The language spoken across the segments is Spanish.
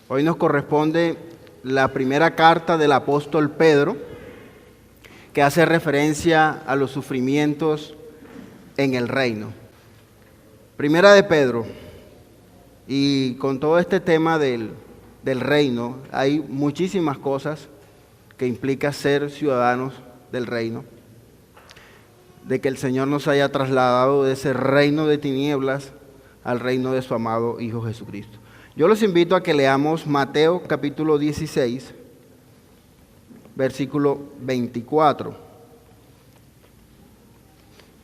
Hoy nos corresponde la primera carta del apóstol Pedro, que hace referencia a los sufrimientos en el reino. Primera de Pedro, y con todo este tema del reino, hay muchísimas cosas que implica ser ciudadanos del reino, de que el Señor nos haya trasladado de ese reino de tinieblas al reino de su amado Hijo Jesucristo. Yo los invito a que leamos Mateo capítulo 16, versículo 24.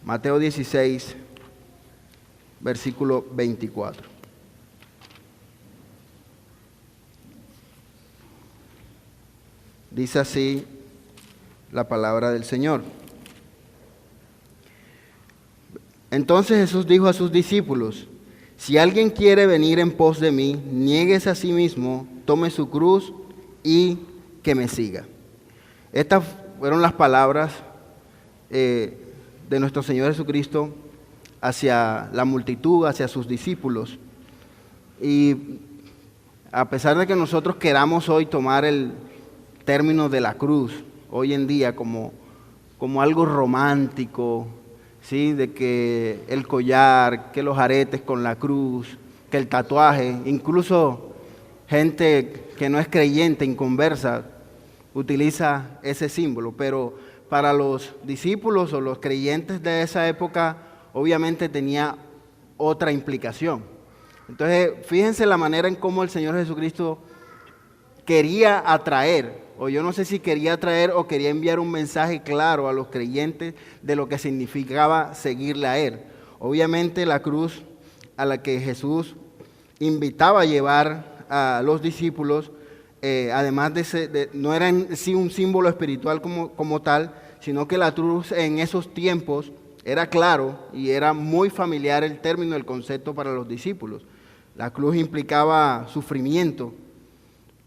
Mateo 16, versículo 24. Dice así la palabra del Señor. Entonces Jesús dijo a sus discípulos: si alguien quiere venir en pos de mí, niéguese a sí mismo, tome su cruz y que me siga. Estas fueron las palabras de nuestro Señor Jesucristo hacia la multitud, hacia sus discípulos. Y a pesar de que nosotros queramos hoy tomar el término de la cruz, hoy en día como algo romántico, ¿sí? De que el collar, que los aretes con la cruz, que el tatuaje, incluso gente que no es creyente, inconversa, utiliza ese símbolo, pero para los discípulos o los creyentes de esa época, obviamente tenía otra implicación. Entonces, fíjense la manera en cómo el Señor Jesucristo quería atraer, o yo no sé si quería atraer o quería enviar un mensaje claro a los creyentes de lo que significaba seguirle a Él. Obviamente la cruz a la que Jesús invitaba a llevar a los discípulos, además no era en sí un símbolo espiritual como tal, sino que la cruz en esos tiempos era claro y era muy familiar el término, el concepto para los discípulos. La cruz implicaba sufrimiento.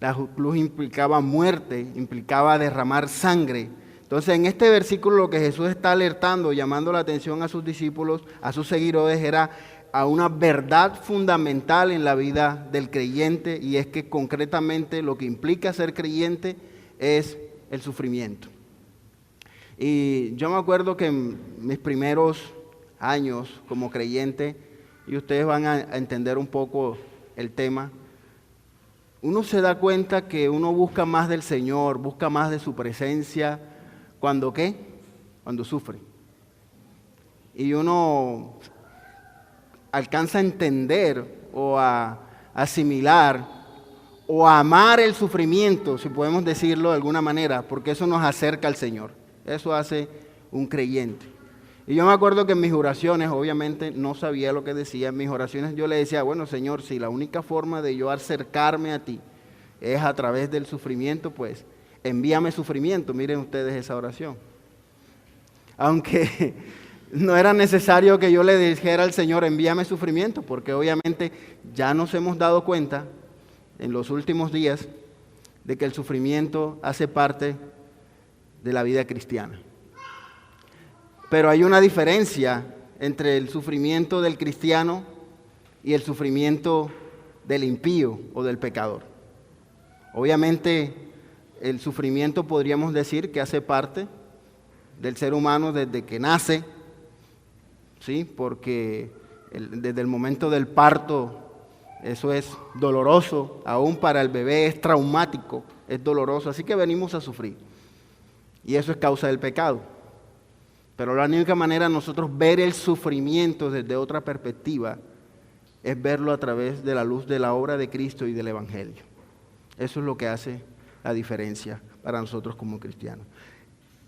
La cruz implicaba muerte, implicaba derramar sangre. Entonces, en este versículo lo que Jesús está alertando, llamando la atención a sus discípulos, a sus seguidores, era a una verdad fundamental en la vida del creyente, y es que concretamente lo que implica ser creyente es el sufrimiento. Y yo me acuerdo que en mis primeros años como creyente, y ustedes van a entender un poco el tema, uno se da cuenta que uno busca más del Señor, busca más de su presencia, ¿cuando qué? Cuando sufre. Y uno alcanza a entender o a asimilar o a amar el sufrimiento, si podemos decirlo de alguna manera, porque eso nos acerca al Señor. Eso hace un creyente. Y yo me acuerdo que en mis oraciones, obviamente no sabía lo que decía, en mis oraciones yo le decía: bueno, Señor, si la única forma de yo acercarme a ti es a través del sufrimiento, pues envíame sufrimiento. Miren ustedes esa oración. Aunque no era necesario que yo le dijera al Señor: envíame sufrimiento, porque obviamente ya nos hemos dado cuenta en los últimos días de que el sufrimiento hace parte de la vida cristiana. Pero hay una diferencia entre el sufrimiento del cristiano y el sufrimiento del impío o del pecador. Obviamente el sufrimiento podríamos decir que hace parte del ser humano desde que nace, ¿sí? Porque desde el momento del parto eso es doloroso, aún para el bebé es traumático, es doloroso, así que venimos a sufrir. Y eso es causa del pecado. Pero la única manera de nosotros ver el sufrimiento desde otra perspectiva es verlo a través de la luz de la obra de Cristo y del Evangelio. Eso es lo que hace la diferencia para nosotros como cristianos.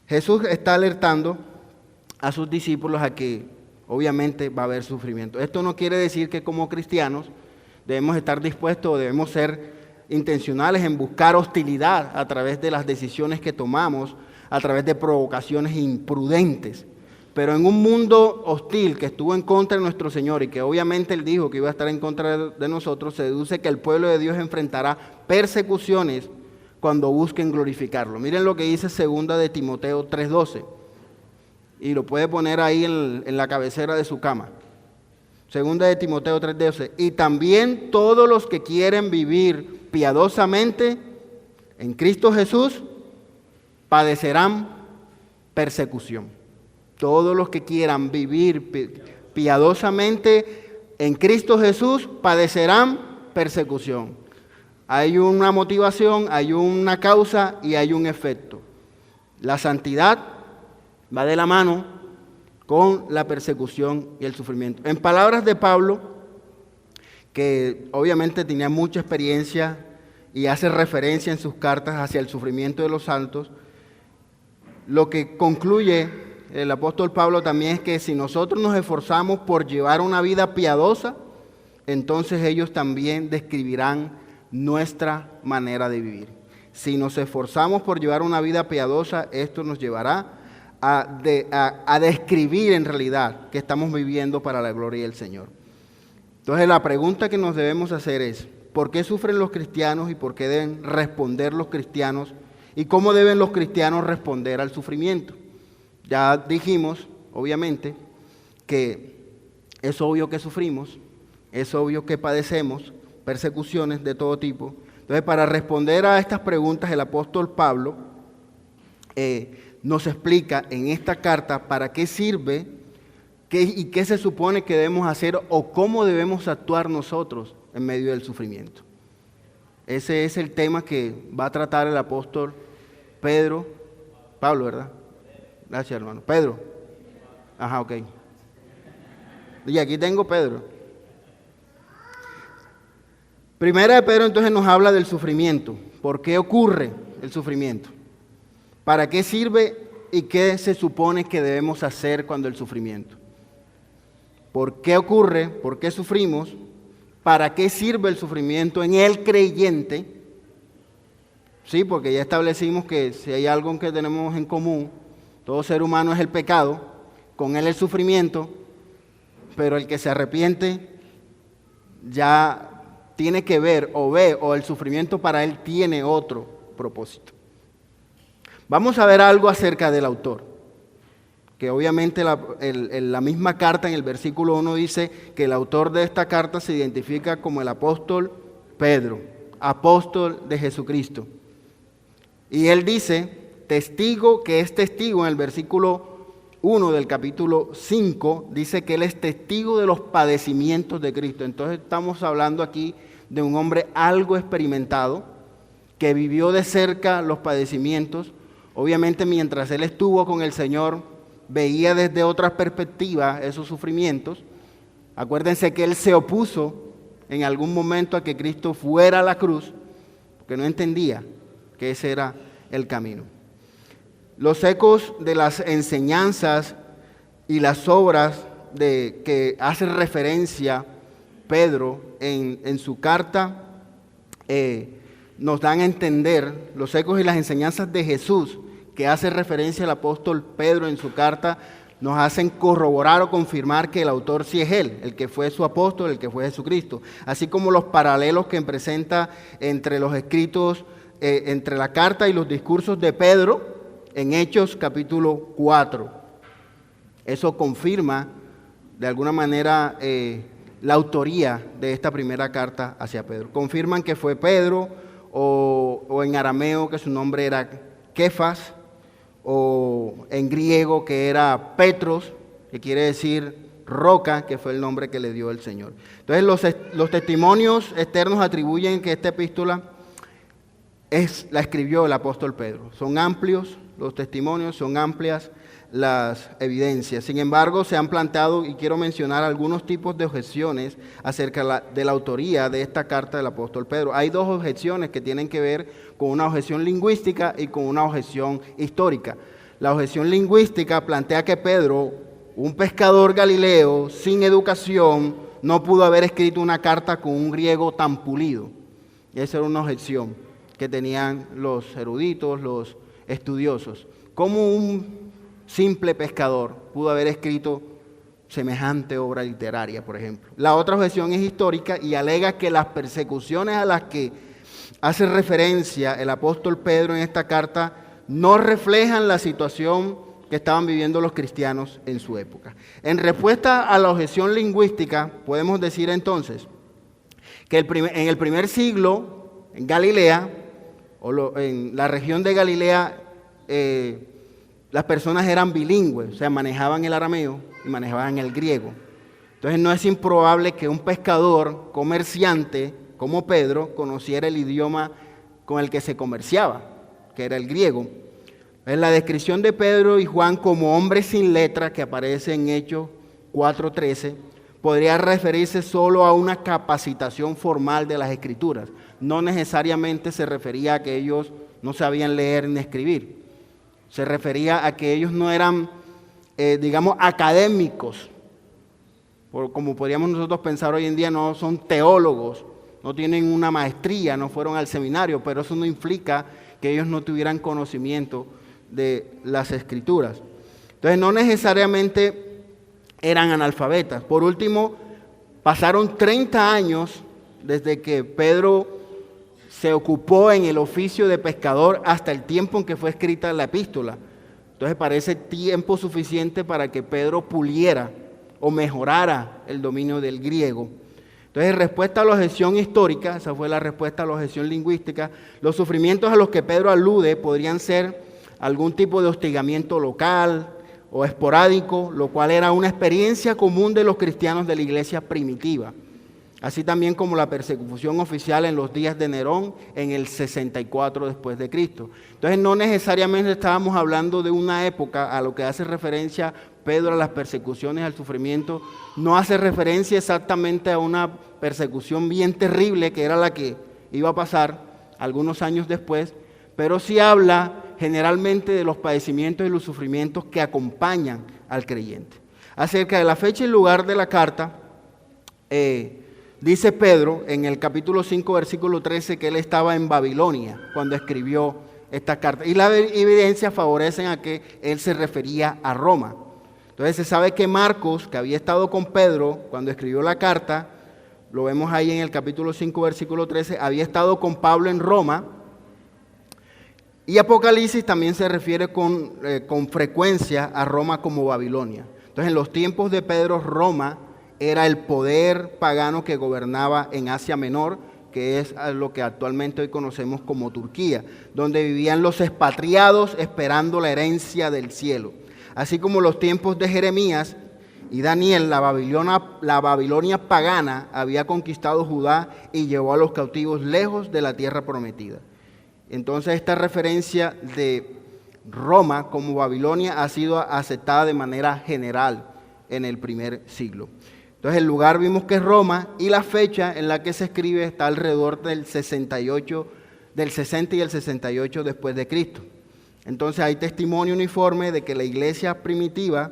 Jesús está alertando a sus discípulos a que obviamente va a haber sufrimiento. Esto no quiere decir que como cristianos debemos estar dispuestos o debemos ser intencionales en buscar hostilidad a través de las decisiones que tomamos, a través de provocaciones imprudentes. Pero en un mundo hostil que estuvo en contra de nuestro Señor y que obviamente Él dijo que iba a estar en contra de nosotros, se deduce que el pueblo de Dios enfrentará persecuciones cuando busquen glorificarlo. Miren lo que dice 2 de Timoteo 3:12. Y lo puede poner ahí en la cabecera de su cama. 2 de Timoteo 3:12. Y también todos los que quieren vivir piadosamente en Cristo Jesús padecerán persecución. Todos los que quieran vivir piadosamente en Cristo Jesús padecerán persecución. Hay una motivación, hay una causa y hay un efecto. La santidad va de la mano con la persecución y el sufrimiento. En palabras de Pablo, que obviamente tenía mucha experiencia y hace referencia en sus cartas hacia el sufrimiento de los santos, lo que concluye el apóstol Pablo también es que si nosotros nos esforzamos por llevar una vida piadosa, entonces ellos también describirán nuestra manera de vivir. Si nos esforzamos por llevar una vida piadosa, esto nos llevará a describir en realidad que estamos viviendo para la gloria del Señor. Entonces la pregunta que nos debemos hacer es, ¿por qué sufren los cristianos y por qué deben responder los cristianos? ¿Y cómo deben los cristianos responder al sufrimiento? Ya dijimos, obviamente, que es obvio que sufrimos, es obvio que padecemos persecuciones de todo tipo. Entonces, para responder a estas preguntas, el apóstol Pablo nos explica en esta carta para qué sirve y qué se supone que debemos hacer o cómo debemos actuar nosotros en medio del sufrimiento. Ese es el tema que va a tratar el apóstol Pablo, ¿verdad? Gracias, hermano. Pedro. Ajá, ok. Y aquí tengo Pedro. Primera de Pedro entonces nos habla del sufrimiento. ¿Por qué ocurre el sufrimiento? ¿Para qué sirve y qué se supone que debemos hacer cuando el sufrimiento? ¿Por qué ocurre? ¿Por qué sufrimos? ¿Para qué sirve el sufrimiento en el creyente? Sí, porque ya establecimos que si hay algo que tenemos en común, todo ser humano es el pecado, con él el sufrimiento, pero el que se arrepiente ya tiene que ver o el sufrimiento para él tiene otro propósito. Vamos a ver algo acerca del autor, que obviamente la misma carta en el versículo 1 dice que el autor de esta carta se identifica como el apóstol Pedro, apóstol de Jesucristo. Y él dice, testigo, que es testigo en el versículo 1 del capítulo 5, dice que él es testigo de los padecimientos de Cristo. Entonces estamos hablando aquí de un hombre algo experimentado, que vivió de cerca los padecimientos. Obviamente mientras él estuvo con el Señor, veía desde otra perspectiva esos sufrimientos. Acuérdense que él se opuso en algún momento a que Cristo fuera a la cruz, porque no entendía que ese era el camino. Los ecos de las enseñanzas y las obras que hace referencia Pedro en su carta nos dan a entender, los ecos y las enseñanzas de Jesús que hace referencia el apóstol Pedro en su carta, nos hacen corroborar o confirmar que el autor sí es él, el que fue su apóstol, el que fue Jesucristo. Así como los paralelos que presenta entre los escritos, entre la carta y los discursos de Pedro en Hechos capítulo 4. Eso confirma de alguna manera la autoría de esta primera carta hacia Pedro. Confirman que fue Pedro o en arameo que su nombre era Kefas, o en griego que era Petros, que quiere decir roca, que fue el nombre que le dio el Señor. Entonces los testimonios externos atribuyen que esta epístola la escribió el apóstol Pedro. Son amplios los testimonios, son amplias las evidencias. Sin embargo, se han planteado, y quiero mencionar algunos tipos de objeciones acerca de la autoría de esta carta del apóstol Pedro. Hay dos objeciones que tienen que ver con una objeción lingüística y con una objeción histórica. La objeción lingüística plantea que Pedro, un pescador galileo sin educación, no pudo haber escrito una carta con un griego tan pulido. Esa era una objeción que tenían los eruditos, los estudiosos. ¿Cómo un simple pescador pudo haber escrito semejante obra literaria, por ejemplo? La otra objeción es histórica y alega que las persecuciones a las que hace referencia el apóstol Pedro en esta carta no reflejan la situación que estaban viviendo los cristianos en su época. En respuesta a la objeción lingüística, podemos decir entonces que en el primer siglo, en Galilea, en la región de Galilea, las personas eran bilingües, o sea, manejaban el arameo y manejaban el griego. Entonces no es improbable que un pescador, comerciante, como Pedro, conociera el idioma con el que se comerciaba, que era el griego. En la descripción de Pedro y Juan como hombres sin letra, que aparece en Hechos 4:13, podría referirse solo a una capacitación formal de las Escrituras. No necesariamente se refería a que ellos no sabían leer ni escribir. Se refería a que ellos no eran, académicos, como podríamos nosotros pensar hoy en día, no son teólogos, no tienen una maestría, no fueron al seminario, pero eso no implica que ellos no tuvieran conocimiento de las Escrituras. Entonces no necesariamente eran analfabetas. Por último, pasaron 30 años desde que Pedro se ocupó en el oficio de pescador hasta el tiempo en que fue escrita la epístola. Entonces parece tiempo suficiente para que Pedro puliera o mejorara el dominio del griego. Entonces, en respuesta a la objeción histórica, esa fue la respuesta a la objeción lingüística, los sufrimientos a los que Pedro alude podrían ser algún tipo de hostigamiento local o esporádico, lo cual era una experiencia común de los cristianos de la iglesia primitiva, así también como la persecución oficial en los días de Nerón en el 64 después de Cristo. Entonces no necesariamente estábamos hablando de una época a lo que hace referencia Pedro a las persecuciones, al sufrimiento, no hace referencia exactamente a una persecución bien terrible que era la que iba a pasar algunos años después, pero sí habla generalmente de los padecimientos y los sufrimientos que acompañan al creyente. Acerca de la fecha y lugar de la carta, dice Pedro en el capítulo 5, versículo 13, que él estaba en Babilonia cuando escribió esta carta. Y las evidencias favorecen a que él se refería a Roma. Entonces se sabe que Marcos, que había estado con Pedro cuando escribió la carta, lo vemos ahí en el capítulo 5, versículo 13, había estado con Pablo en Roma. Y Apocalipsis también se refiere con frecuencia a Roma como Babilonia. Entonces en los tiempos de Pedro, Roma era el poder pagano que gobernaba en Asia Menor, que es lo que actualmente hoy conocemos como Turquía, donde vivían los expatriados esperando la herencia del cielo. Así como los tiempos de Jeremías y Daniel, la Babilonia pagana había conquistado Judá y llevó a los cautivos lejos de la tierra prometida. Entonces esta referencia de Roma como Babilonia ha sido aceptada de manera general en el primer siglo. Entonces el lugar vimos que es Roma y la fecha en la que se escribe está alrededor del 60 y el 68 después de Cristo. Entonces hay testimonio uniforme de que la iglesia primitiva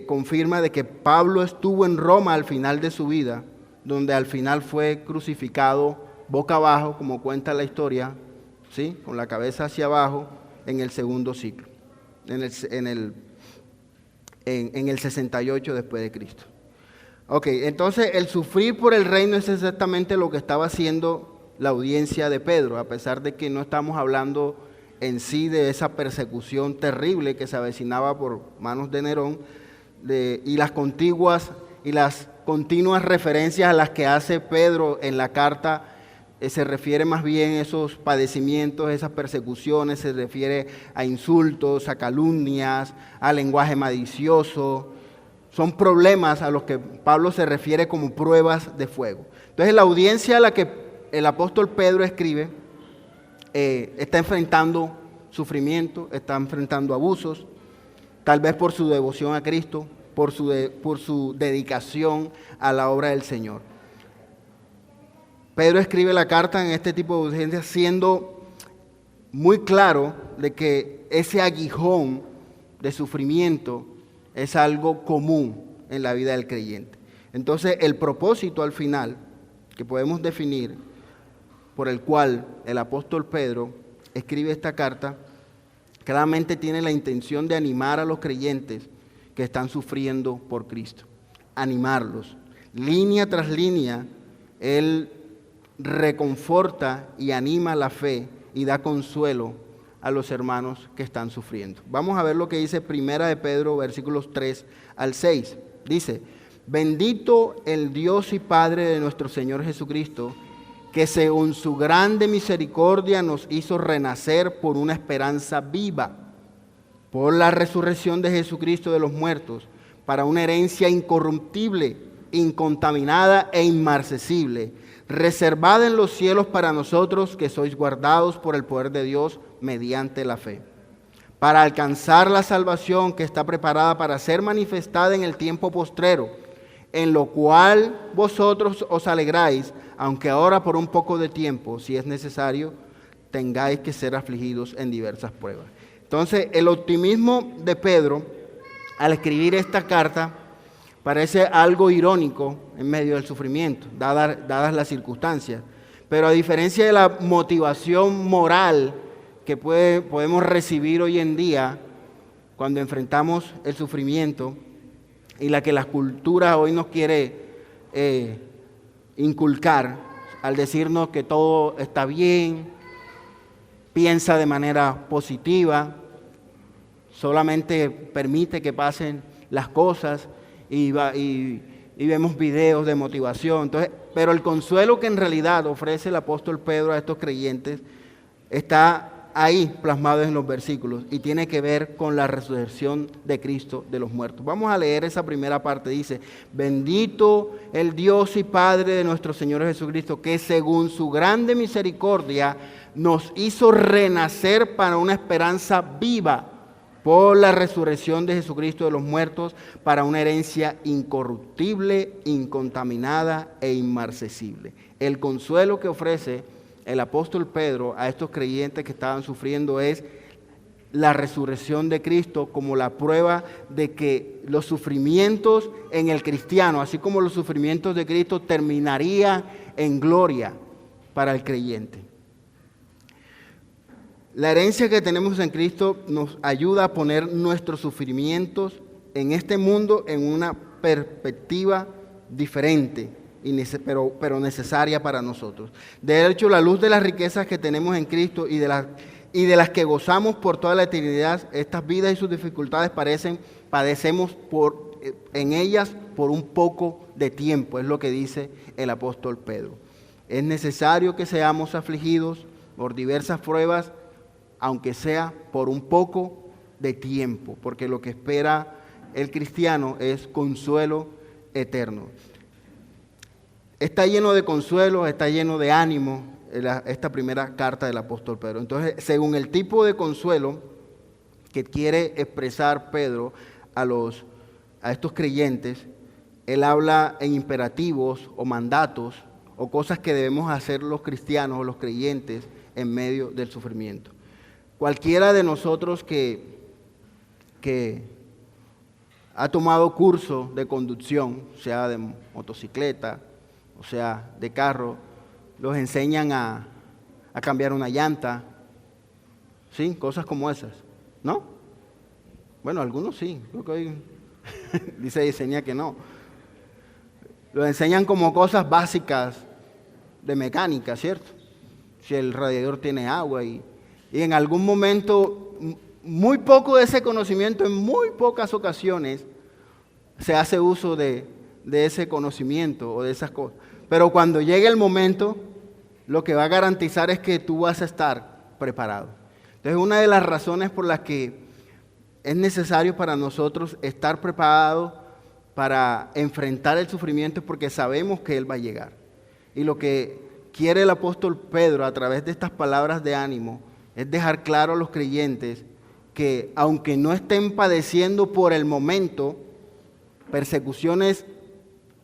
confirma de que Pablo estuvo en Roma al final de su vida, donde al final fue crucificado boca abajo, como cuenta la historia, ¿sí? Con la cabeza hacia abajo en el segundo siglo, en el 68 después de Cristo. Ok, entonces el sufrir por el reino es exactamente lo que estaba haciendo la audiencia de Pedro, a pesar de que no estamos hablando en sí de esa persecución terrible que se avecinaba por manos de Nerón y las continuas referencias a las que hace Pedro en la carta se refiere más bien a esos padecimientos, esas persecuciones, se refiere a insultos, a calumnias, a lenguaje malicioso. Son problemas a los que Pablo se refiere como pruebas de fuego. Entonces la audiencia a la que el apóstol Pedro escribe está enfrentando sufrimiento, está enfrentando abusos, tal vez por su devoción a Cristo, por su dedicación a la obra del Señor. Pedro escribe la carta en este tipo de audiencias siendo muy claro de que ese aguijón de sufrimiento es algo común en la vida del creyente. Entonces el propósito al final que podemos definir por el cual el apóstol Pedro escribe esta carta Claramente tiene la intención de animar a los creyentes que están sufriendo por Cristo. Animarlos. Línea tras línea, Él reconforta y anima la fe y da consuelo a los hermanos que están sufriendo. Vamos a ver lo que dice Primera de Pedro, versículos 3 al 6. Dice: bendito el Dios y Padre de nuestro Señor Jesucristo, que según su grande misericordia nos hizo renacer por una esperanza viva, por la resurrección de Jesucristo de los muertos, para una herencia incorruptible, incontaminada e inmarcesible, reservada en los cielos para nosotros que sois guardados por el poder de Dios mediante la fe, para alcanzar la salvación que está preparada para ser manifestada en el tiempo postrero, en lo cual vosotros os alegráis, aunque ahora por un poco de tiempo, si es necesario, tengáis que ser afligidos en diversas pruebas. Entonces, el optimismo de Pedro, al escribir esta carta, parece algo irónico en medio del sufrimiento, dadas las circunstancias. Pero a diferencia de la motivación moral que podemos recibir hoy en día cuando enfrentamos el sufrimiento y la que la cultura hoy nos quiere inculcar al decirnos que todo está bien, piensa de manera positiva, solamente permite que pasen las cosas y vemos videos de motivación. Entonces, pero el consuelo que en realidad ofrece el apóstol Pedro a estos creyentes está ahí plasmado en los versículos y tiene que ver con la resurrección de Cristo de los muertos. Vamos a leer esa primera parte. Dice: bendito el Dios y Padre de nuestro Señor Jesucristo, que según su grande misericordia nos hizo renacer para una esperanza viva por la resurrección de Jesucristo de los muertos, para una herencia incorruptible, incontaminada e inmarcesible. El consuelo que ofrece el apóstol Pedro a estos creyentes que estaban sufriendo es la resurrección de Cristo como la prueba de que los sufrimientos en el cristiano, así como los sufrimientos de Cristo, terminaría en gloria para el creyente. La herencia que tenemos en Cristo nos ayuda a poner nuestros sufrimientos en este mundo en una perspectiva diferente, pero necesaria para nosotros. De hecho, la luz de las riquezas que tenemos en Cristo y de las que gozamos por toda la eternidad, estas vidas y sus dificultades padecemos en ellas por un poco de tiempo, es lo que dice el apóstol Pedro. Es necesario que seamos afligidos por diversas pruebas, aunque sea por un poco de tiempo, porque lo que espera el cristiano es consuelo eterno. Está lleno de consuelo, está lleno de ánimo esta primera carta del apóstol Pedro. Entonces, según el tipo de consuelo que quiere expresar Pedro a estos creyentes, él habla en imperativos o mandatos o cosas que debemos hacer los cristianos o los creyentes en medio del sufrimiento. Cualquiera de nosotros que ha tomado curso de conducción, sea de motocicleta, o sea de carro, los enseñan a cambiar una llanta, ¿sí? Cosas como esas, ¿no? Bueno, algunos sí, creo que hoy dice diseña que no. Los enseñan como cosas básicas de mecánica, ¿cierto? Si el radiador tiene agua y en algún momento, muy poco de ese conocimiento, en muy pocas ocasiones, se hace uso de ese conocimiento o de esas cosas. Pero cuando llegue el momento, lo que va a garantizar es que tú vas a estar preparado. Entonces, una de las razones por las que es necesario para nosotros estar preparados para enfrentar el sufrimiento es porque sabemos que Él va a llegar. Y lo que quiere el apóstol Pedro a través de estas palabras de ánimo es dejar claro a los creyentes que aunque no estén padeciendo por el momento persecuciones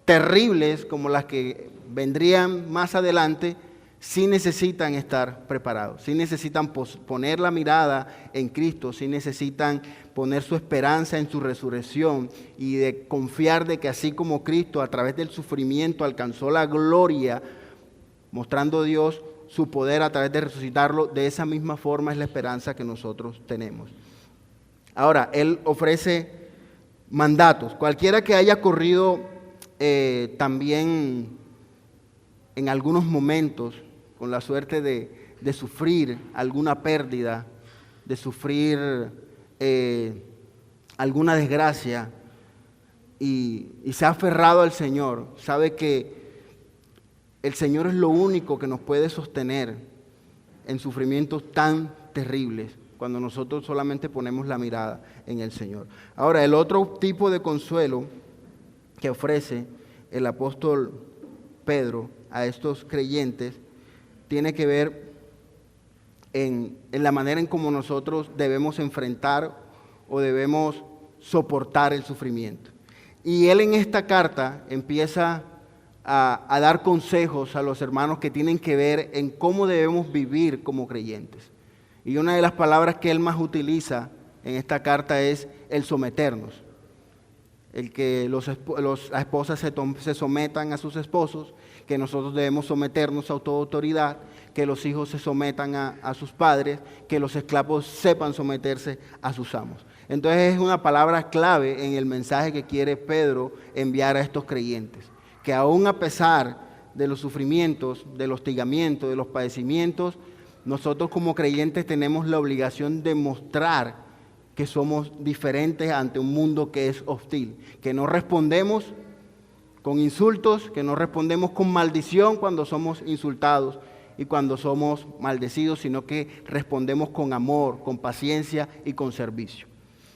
terribles como las que vendrían más adelante, sí necesitan estar preparados, sí necesitan poner la mirada en Cristo, sí necesitan poner su esperanza en su resurrección y de confiar de que así como Cristo a través del sufrimiento alcanzó la gloria, mostrando a Dios su poder a través de resucitarlo, de esa misma forma es la esperanza que nosotros tenemos. Ahora, Él ofrece mandatos. Cualquiera que haya corrido también en algunos momentos con la suerte de sufrir alguna pérdida, de sufrir alguna desgracia y se ha aferrado al Señor, sabe que el Señor es lo único que nos puede sostener en sufrimientos tan terribles, cuando nosotros solamente ponemos la mirada en el Señor. Ahora, el otro tipo de consuelo que ofrece el apóstol Pedro a estos creyentes tiene que ver en la manera en cómo nosotros debemos enfrentar o debemos soportar el sufrimiento. Y él en esta carta empieza a dar consejos a los hermanos que tienen que ver en cómo debemos vivir como creyentes. Y una de las palabras que él más utiliza en esta carta es el someternos. El que las esposas se sometan a sus esposos, que nosotros debemos someternos a toda autoridad, que los hijos se sometan a sus padres, que los esclavos sepan someterse a sus amos. Entonces es una palabra clave en el mensaje que quiere Pedro enviar a estos creyentes, que aún a pesar de los sufrimientos, del hostigamiento, de los padecimientos, nosotros como creyentes tenemos la obligación de mostrar que somos diferentes ante un mundo que es hostil, que no respondemos con insultos, que no respondemos con maldición cuando somos insultados y cuando somos maldecidos, sino que respondemos con amor, con paciencia y con servicio.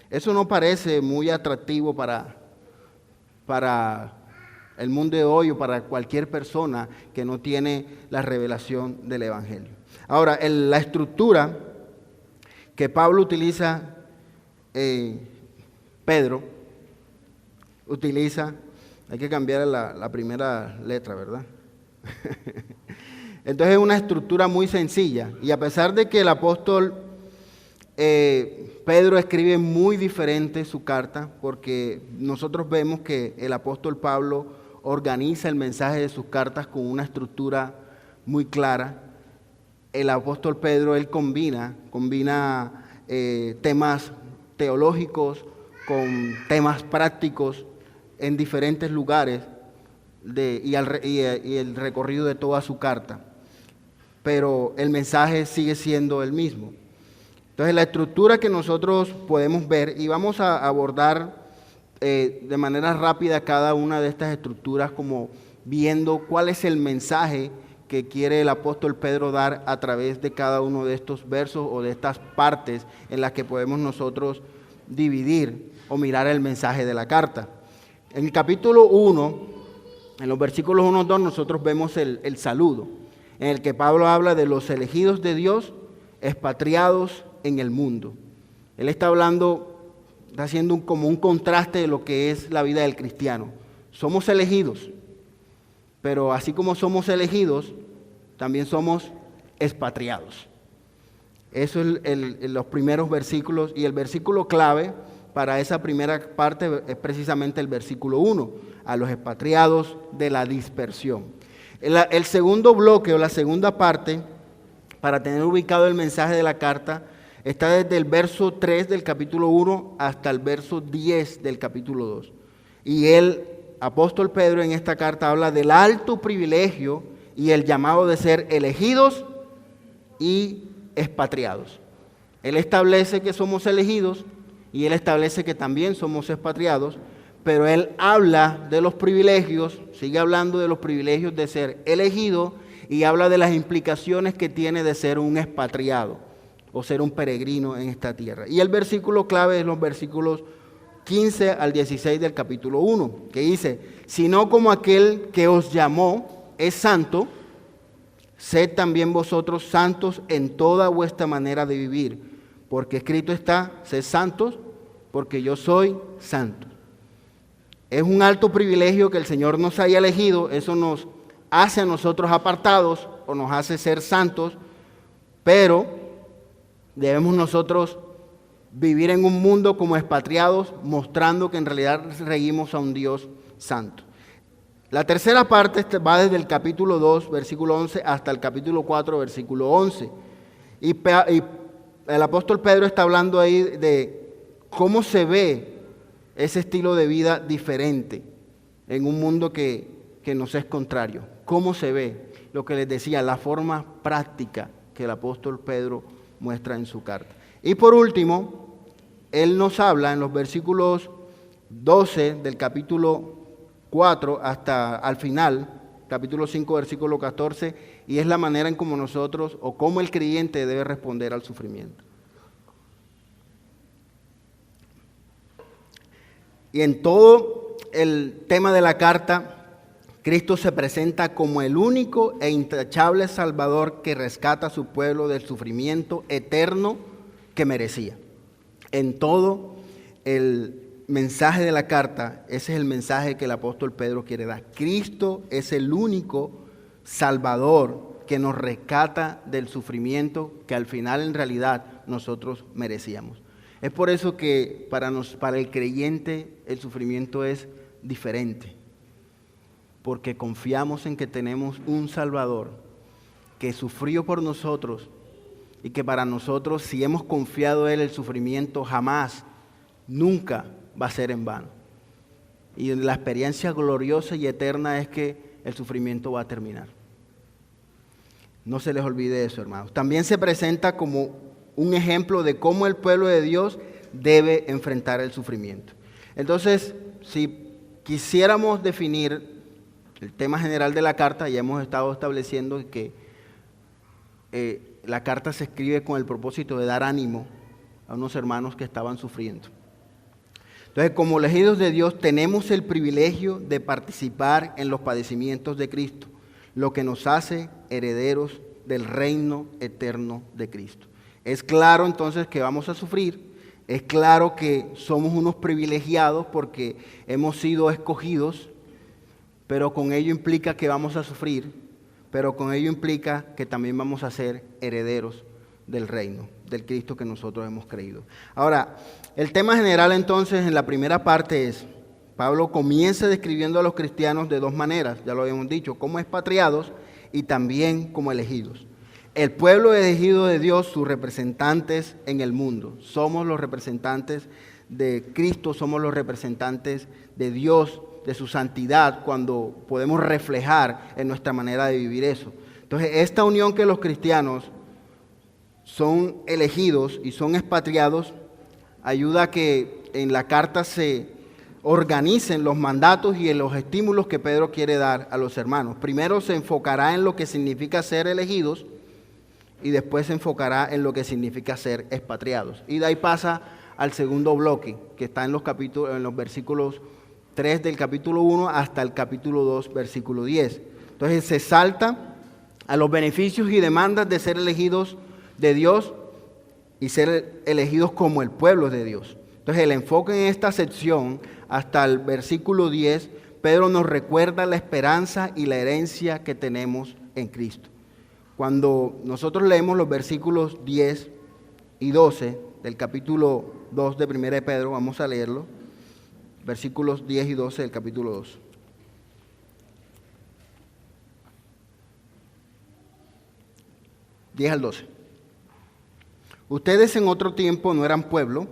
Eso no parece muy atractivo para el mundo de hoy o para cualquier persona que no tiene la revelación del Evangelio. Ahora, la estructura que Pablo utiliza, Pedro utiliza, hay que cambiar la primera letra, ¿verdad? Entonces es una estructura muy sencilla, y a pesar de que el apóstol Pedro escribe muy diferente su carta, porque nosotros vemos que el apóstol Pablo organiza el mensaje de sus cartas con una estructura muy clara. El apóstol Pedro, él combina temas teológicos con temas prácticos en diferentes lugares y el recorrido de toda su carta. Pero el mensaje sigue siendo el mismo. Entonces la estructura que nosotros podemos ver, y vamos a abordar de manera rápida cada una de estas estructuras, como viendo cuál es el mensaje que quiere el apóstol Pedro dar a través de cada uno de estos versos o de estas partes en las que podemos nosotros dividir o mirar el mensaje de la carta. En el capítulo 1, en los versículos 1 y 2, nosotros vemos el saludo, en el que Pablo habla de los elegidos de Dios, expatriados en el mundo. Él está haciendo como un contraste de lo que es la vida del cristiano. Somos elegidos, pero así como somos elegidos, también somos expatriados. Eso es los primeros versículos, y el versículo clave para esa primera parte es precisamente el versículo 1, a los expatriados de la dispersión. El segundo bloque o la segunda parte, para tener ubicado el mensaje de la carta, está desde el verso 3 del capítulo 1 hasta el verso 10 del capítulo 2. Y el apóstol Pedro en esta carta habla del alto privilegio y el llamado de ser elegidos y expatriados. Él establece que somos elegidos y él establece que también somos expatriados, pero él habla de los privilegios, sigue hablando de los privilegios de ser elegido y habla de las implicaciones que tiene de ser un expatriado o ser un peregrino en esta tierra. Y el versículo clave es los versículos 15 al 16 del capítulo 1, que dice: sino como aquel que os llamó es santo, sed también vosotros santos en toda vuestra manera de vivir, porque escrito está: sed santos, porque yo soy santo. Es un alto privilegio que el Señor nos haya elegido, eso nos hace a nosotros apartados o nos hace ser santos, pero debemos nosotros vivir en un mundo como expatriados, mostrando que en realidad seguimos a un Dios santo. La tercera parte va desde el capítulo 2, versículo 11, hasta el capítulo 4, versículo 11. Y el apóstol Pedro está hablando ahí de cómo se ve ese estilo de vida diferente en un mundo que nos es contrario. Cómo se ve, lo que les decía, la forma práctica que el apóstol Pedro muestra en su carta. Y por último, él nos habla en los versículos 12 del capítulo 4 hasta al final, capítulo 5, versículo 14, y es la manera en cómo nosotros o cómo el creyente debe responder al sufrimiento. Y en todo el tema de la carta, Cristo se presenta como el único e intachable Salvador que rescata a su pueblo del sufrimiento eterno que merecía. En todo el mensaje de la carta, ese es el mensaje que el apóstol Pedro quiere dar. Cristo es el único Salvador que nos rescata del sufrimiento que al final en realidad nosotros merecíamos. Es por eso que para el creyente el sufrimiento es diferente, porque confiamos en que tenemos un Salvador que sufrió por nosotros y que para nosotros, si hemos confiado en Él, el sufrimiento jamás, nunca va a ser en vano. Y la experiencia gloriosa y eterna es que el sufrimiento va a terminar. No se les olvide eso, hermanos. También se presenta como un ejemplo de cómo el pueblo de Dios debe enfrentar el sufrimiento. Entonces, si quisiéramos definir el tema general de la carta, ya hemos estado estableciendo que la carta se escribe con el propósito de dar ánimo a unos hermanos que estaban sufriendo. Entonces, como elegidos de Dios, tenemos el privilegio de participar en los padecimientos de Cristo, lo que nos hace herederos del reino eterno de Cristo. Es claro entonces que vamos a sufrir, es claro que somos unos privilegiados porque hemos sido escogidos, pero con ello implica que vamos a sufrir, pero con ello implica que también vamos a ser herederos del reino, del Cristo que nosotros hemos creído. Ahora, el tema general entonces en la primera parte es, Pablo comienza describiendo a los cristianos de dos maneras, ya lo habíamos dicho, como expatriados y también como elegidos. El pueblo elegido de Dios, sus representantes en el mundo. Somos los representantes de Cristo, somos los representantes de Dios, de su santidad, cuando podemos reflejar en nuestra manera de vivir eso. Entonces, esta unión que los cristianos son elegidos y son expatriados, ayuda a que en la carta se organicen los mandatos y en los estímulos que Pedro quiere dar a los hermanos. Primero se enfocará en lo que significa ser elegidos y después se enfocará en lo que significa ser expatriados. Y de ahí pasa al segundo bloque, que está en los versículos 3 del capítulo 1 hasta el capítulo 2, versículo 10. Entonces se salta a los beneficios y demandas de ser elegidos de Dios y ser elegidos como el pueblo de Dios. Entonces el enfoque en esta sección hasta el versículo 10, Pedro nos recuerda la esperanza y la herencia que tenemos en Cristo. Cuando nosotros leemos los versículos 10 y 12 del capítulo 2 de 1 de Pedro, vamos a leerlo, versículos 10 y 12 del capítulo 2. Al 12. Ustedes en otro tiempo no eran pueblo,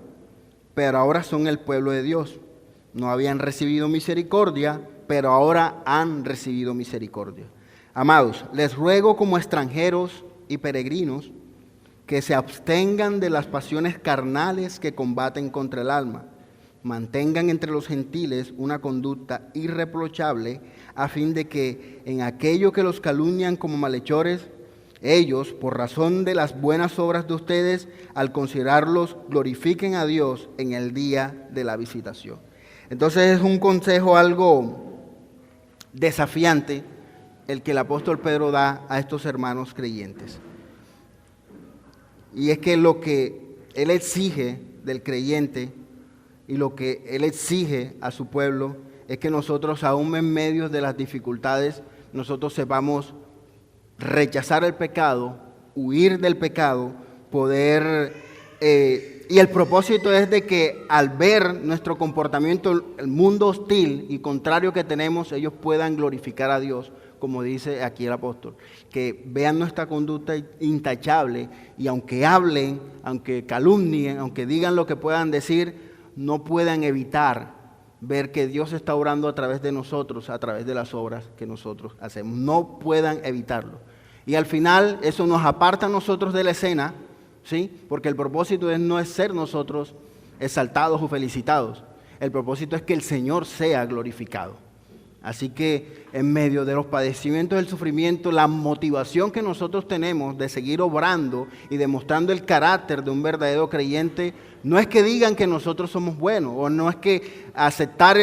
pero ahora son el pueblo de Dios. No habían recibido misericordia, pero ahora han recibido misericordia. Amados, les ruego como extranjeros y peregrinos que se abstengan de las pasiones carnales que combaten contra el alma. Mantengan entre los gentiles una conducta irreprochable a fin de que en aquello que los calumnian como malhechores, ellos, por razón de las buenas obras de ustedes, al considerarlos, glorifiquen a Dios en el día de la visitación. Entonces es un consejo algo desafiante el que el apóstol Pedro da a estos hermanos creyentes. Y es que lo que él exige del creyente y lo que él exige a su pueblo es que nosotros, aún en medio de las dificultades, nosotros sepamos rechazar el pecado, huir del pecado, poder Y el propósito es de que al ver nuestro comportamiento, el mundo hostil y contrario que tenemos, ellos puedan glorificar a Dios, como dice aquí el apóstol. Que vean nuestra conducta intachable y aunque hablen, aunque calumnien, aunque digan lo que puedan decir, no puedan evitar ver que Dios está obrando a través de nosotros, a través de las obras que nosotros hacemos. No puedan evitarlo. Y al final eso nos aparta a nosotros de la escena, ¿sí? Porque el propósito no es ser nosotros exaltados o felicitados. El propósito es que el Señor sea glorificado. Así que en medio de los padecimientos del sufrimiento, la motivación que nosotros tenemos de seguir obrando y demostrando el carácter de un verdadero creyente, no es que digan que nosotros somos buenos, o no es que aceptar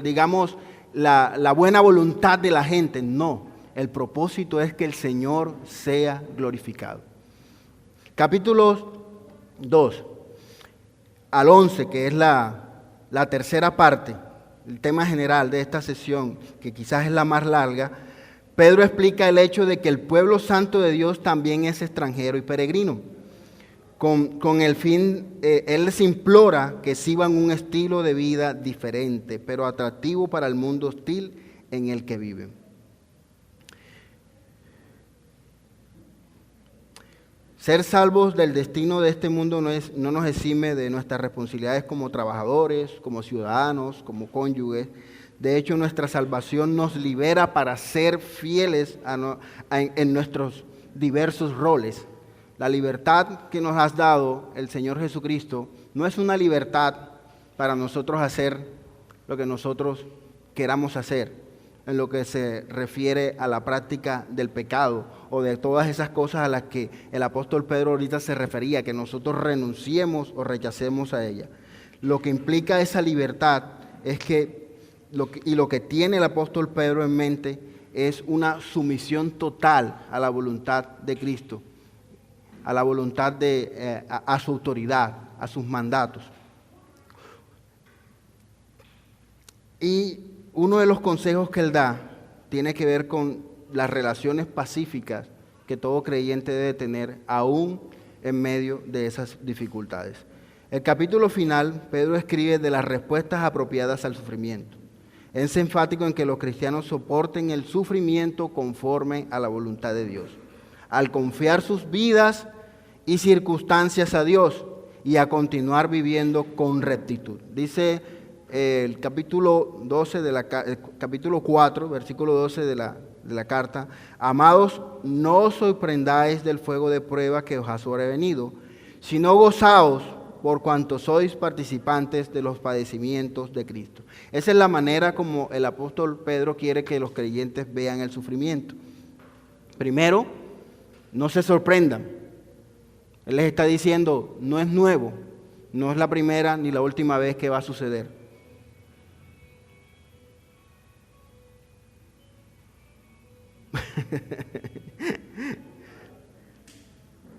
digamos, la buena voluntad de la gente, no. El propósito es que el Señor sea glorificado. Capítulos 2 al 11, que es la tercera parte, el tema general de esta sesión, que quizás es la más larga, Pedro explica el hecho de que el pueblo santo de Dios también es extranjero y peregrino. Con el fin, él les implora que sigan un estilo de vida diferente, pero atractivo para el mundo hostil en el que viven. Ser salvos del destino de este mundo no nos exime de nuestras responsabilidades como trabajadores, como ciudadanos, como cónyuges. De hecho, nuestra salvación nos libera para ser fieles en nuestros diversos roles. La libertad que nos has dado el Señor Jesucristo no es una libertad para nosotros hacer lo que nosotros queramos hacer, en lo que se refiere a la práctica del pecado o de todas esas cosas a las que el apóstol Pedro ahorita se refería, que nosotros renunciemos o rechacemos a ella. Lo que implica esa libertad es que lo que tiene el apóstol Pedro en mente es una sumisión total a la voluntad de Cristo, a la voluntad a su autoridad, a sus mandatos. Y uno de los consejos que él da tiene que ver con las relaciones pacíficas que todo creyente debe tener, aún en medio de esas dificultades. El capítulo final, Pedro escribe de las respuestas apropiadas al sufrimiento. Es enfático en que los cristianos soporten el sufrimiento conforme a la voluntad de Dios, al confiar sus vidas y circunstancias a Dios y a continuar viviendo con rectitud. Dice el capítulo 4, versículo 12 de la carta: amados, no os sorprendáis del fuego de prueba que os ha sobrevenido, sino gozaos por cuanto sois participantes de los padecimientos de Cristo. Esa es la manera como el apóstol Pedro quiere que los creyentes vean el sufrimiento. Primero, no se sorprendan. Él les está diciendo, no es nuevo, no es la primera ni la última vez que va a suceder.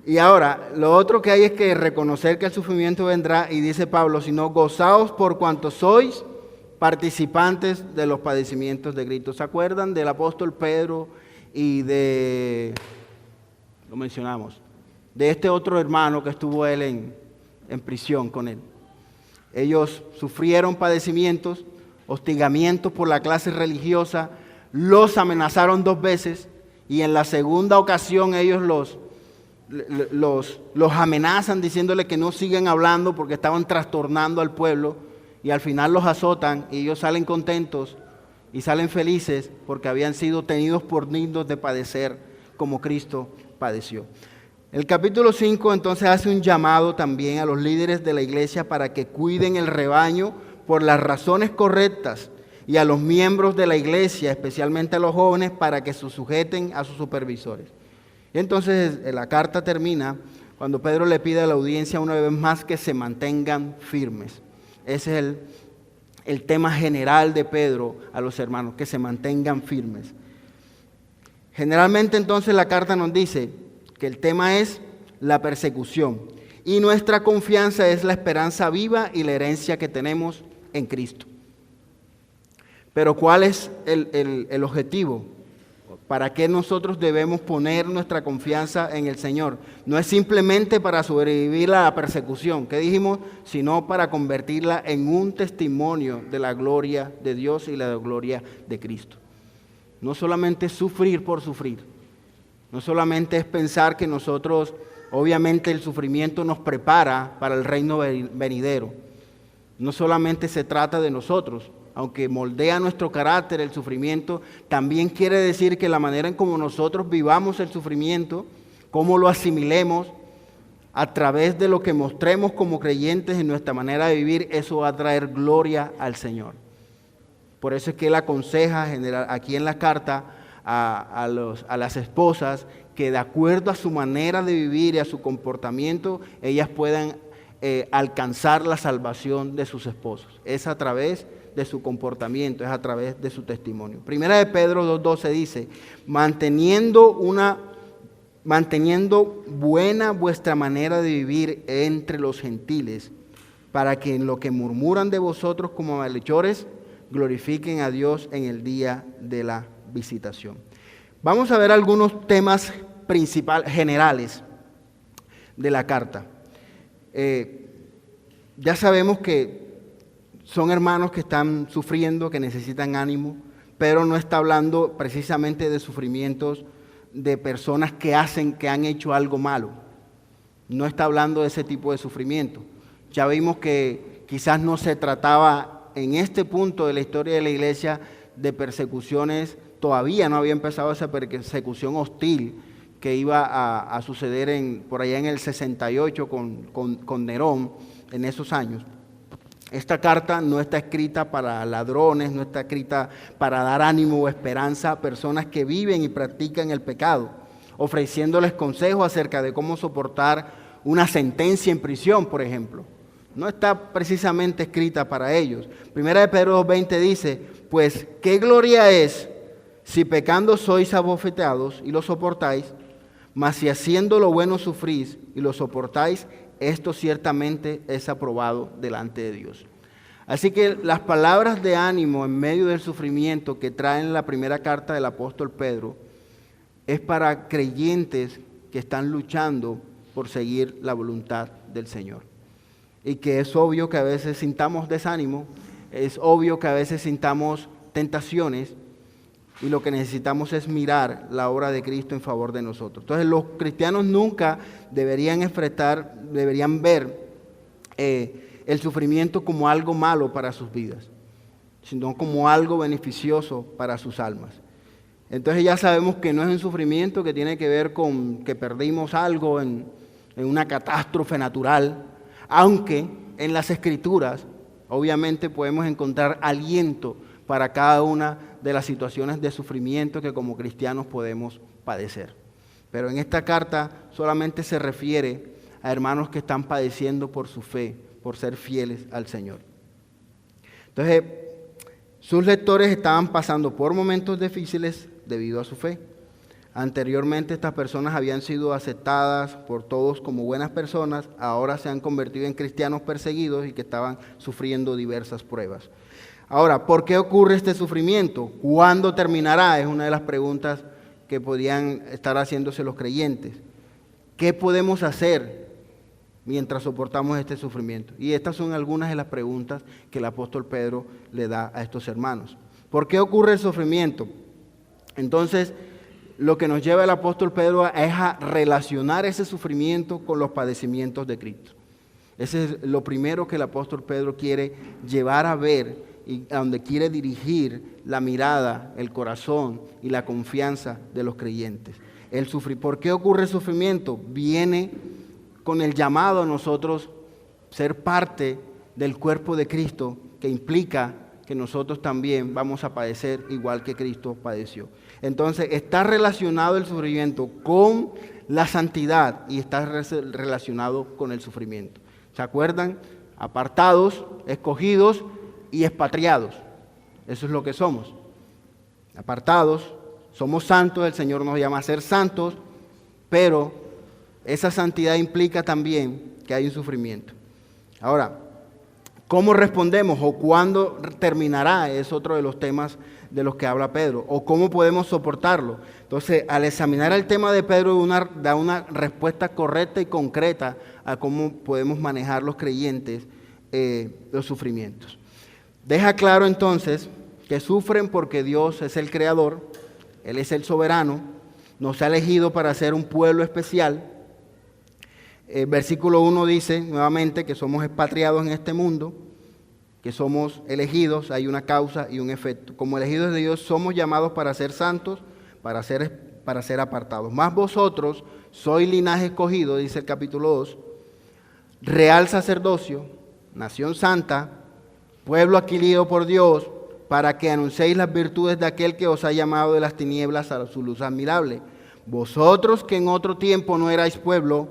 Y ahora, lo otro que hay es que reconocer que el sufrimiento vendrá, y dice Pablo, sino gozaos por cuanto sois participantes de los padecimientos de Cristo. ¿Se acuerdan del apóstol Pedro y lo mencionamos, de este otro hermano que estuvo él en prisión con él? Ellos sufrieron padecimientos, hostigamientos por la clase religiosa, los amenazaron 2 veces, y en la segunda ocasión ellos los amenazan diciéndole que no sigan hablando porque estaban trastornando al pueblo, y al final los azotan y ellos salen contentos y salen felices porque habían sido tenidos por dignos de padecer como Cristo padeció. El capítulo 5 entonces hace un llamado también a los líderes de la iglesia para que cuiden el rebaño por las razones correctas, y a los miembros de la iglesia, especialmente a los jóvenes, para que se sujeten a sus supervisores. Y entonces la carta termina cuando Pedro le pide a la audiencia una vez más que se mantengan firmes. Ese es el tema general de Pedro a los hermanos, que se mantengan firmes. Generalmente entonces la carta nos dice que el tema es la persecución, y nuestra confianza es la esperanza viva y la herencia que tenemos en Cristo. Pero ¿cuál es el objetivo? ¿Para qué nosotros debemos poner nuestra confianza en el Señor? No es simplemente para sobrevivir a la persecución, ¿qué dijimos? Sino para convertirla en un testimonio de la gloria de Dios y la gloria de Cristo. No solamente sufrir por sufrir, no solamente es pensar que nosotros, obviamente el sufrimiento nos prepara para el reino venidero. No solamente se trata de nosotros, aunque moldea nuestro carácter el sufrimiento, también quiere decir que la manera en cómo nosotros vivamos el sufrimiento, cómo lo asimilemos, a través de lo que mostremos como creyentes en nuestra manera de vivir, eso va a traer gloria al Señor. Por eso es que Él aconseja aquí en la carta a las esposas que de acuerdo a su manera de vivir y a su comportamiento, ellas puedan alcanzar la salvación de sus esposos. Es a través de su comportamiento, es a través de su testimonio. Primera de Pedro 2:12 dice, manteniendo buena vuestra manera de vivir entre los gentiles, para que en lo que murmuran de vosotros como malhechores, glorifiquen a Dios en el día de la visitación. Vamos a ver algunos temas generales de la carta. Ya sabemos que son hermanos que están sufriendo, que necesitan ánimo, pero no está hablando precisamente de sufrimientos de personas que han hecho algo malo. No está hablando de ese tipo de sufrimiento. Ya vimos que quizás no se trataba en este punto de la historia de la iglesia de persecuciones, todavía no había empezado esa persecución hostil que iba a suceder por allá en el 68 con Nerón en esos años. Esta carta no está escrita para ladrones, no está escrita para dar ánimo o esperanza a personas que viven y practican el pecado, ofreciéndoles consejos acerca de cómo soportar una sentencia en prisión, por ejemplo. No está precisamente escrita para ellos. Primera de Pedro 2:20 dice, pues qué gloria es si pecando sois abofeteados y lo soportáis, mas si haciendo lo bueno sufrís y lo soportáis, esto ciertamente es aprobado delante de Dios. Así que las palabras de ánimo en medio del sufrimiento que traen la primera carta del apóstol Pedro es para creyentes que están luchando por seguir la voluntad del Señor. Y que es obvio que a veces sintamos desánimo, es obvio que a veces sintamos tentaciones, y lo que necesitamos es mirar la obra de Cristo en favor de nosotros. Entonces los cristianos nunca deberían ver el sufrimiento como algo malo para sus vidas, sino como algo beneficioso para sus almas. Entonces ya sabemos que no es un sufrimiento que tiene que ver con que perdimos algo en una catástrofe natural, aunque en las Escrituras obviamente podemos encontrar aliento para cada una de las situaciones de sufrimiento que como cristianos podemos padecer. Pero en esta carta solamente se refiere a hermanos que están padeciendo por su fe, por ser fieles al Señor. Entonces, sus lectores estaban pasando por momentos difíciles debido a su fe. Anteriormente estas personas habían sido aceptadas por todos como buenas personas, ahora se han convertido en cristianos perseguidos y que estaban sufriendo diversas pruebas. Ahora, ¿por qué ocurre este sufrimiento? ¿Cuándo terminará? Es una de las preguntas que podían estar haciéndose los creyentes. ¿Qué podemos hacer mientras soportamos este sufrimiento? Y estas son algunas de las preguntas que el apóstol Pedro le da a estos hermanos. ¿Por qué ocurre el sufrimiento? Entonces, lo que nos lleva el apóstol Pedro es a relacionar ese sufrimiento con los padecimientos de Cristo. Ese es lo primero que el apóstol Pedro quiere llevar a ver y a donde quiere dirigir la mirada, el corazón y la confianza de los creyentes. ¿Por qué ocurre el sufrimiento? Viene con el llamado a nosotros ser parte del cuerpo de Cristo, que implica que nosotros también vamos a padecer igual que Cristo padeció. Entonces está relacionado el sufrimiento con la santidad y está relacionado con el sufrimiento. ¿Se acuerdan? Apartados, escogidos y expatriados. Eso es lo que somos. Apartados, somos santos, el Señor nos llama a ser santos, pero esa santidad implica también que hay un sufrimiento. Ahora, ¿cómo respondemos o cuándo terminará? Es otro de los temas de los que habla Pedro, o cómo podemos soportarlo. Entonces, al examinar el tema de Pedro, da una respuesta correcta y concreta a cómo podemos manejar los creyentes los sufrimientos. Deja claro entonces que sufren porque Dios es el creador, Él es el soberano, nos ha elegido para ser un pueblo especial. Versículo 1 dice nuevamente que somos expatriados en este mundo, que somos elegidos, hay una causa y un efecto. Como elegidos de Dios somos llamados para ser santos, para ser apartados. Más vosotros sois linaje escogido, dice el capítulo 2, real sacerdocio, nación santa, pueblo adquirido por Dios, para que anunciéis las virtudes de aquel que os ha llamado de las tinieblas a su luz admirable. Vosotros que en otro tiempo no erais pueblo,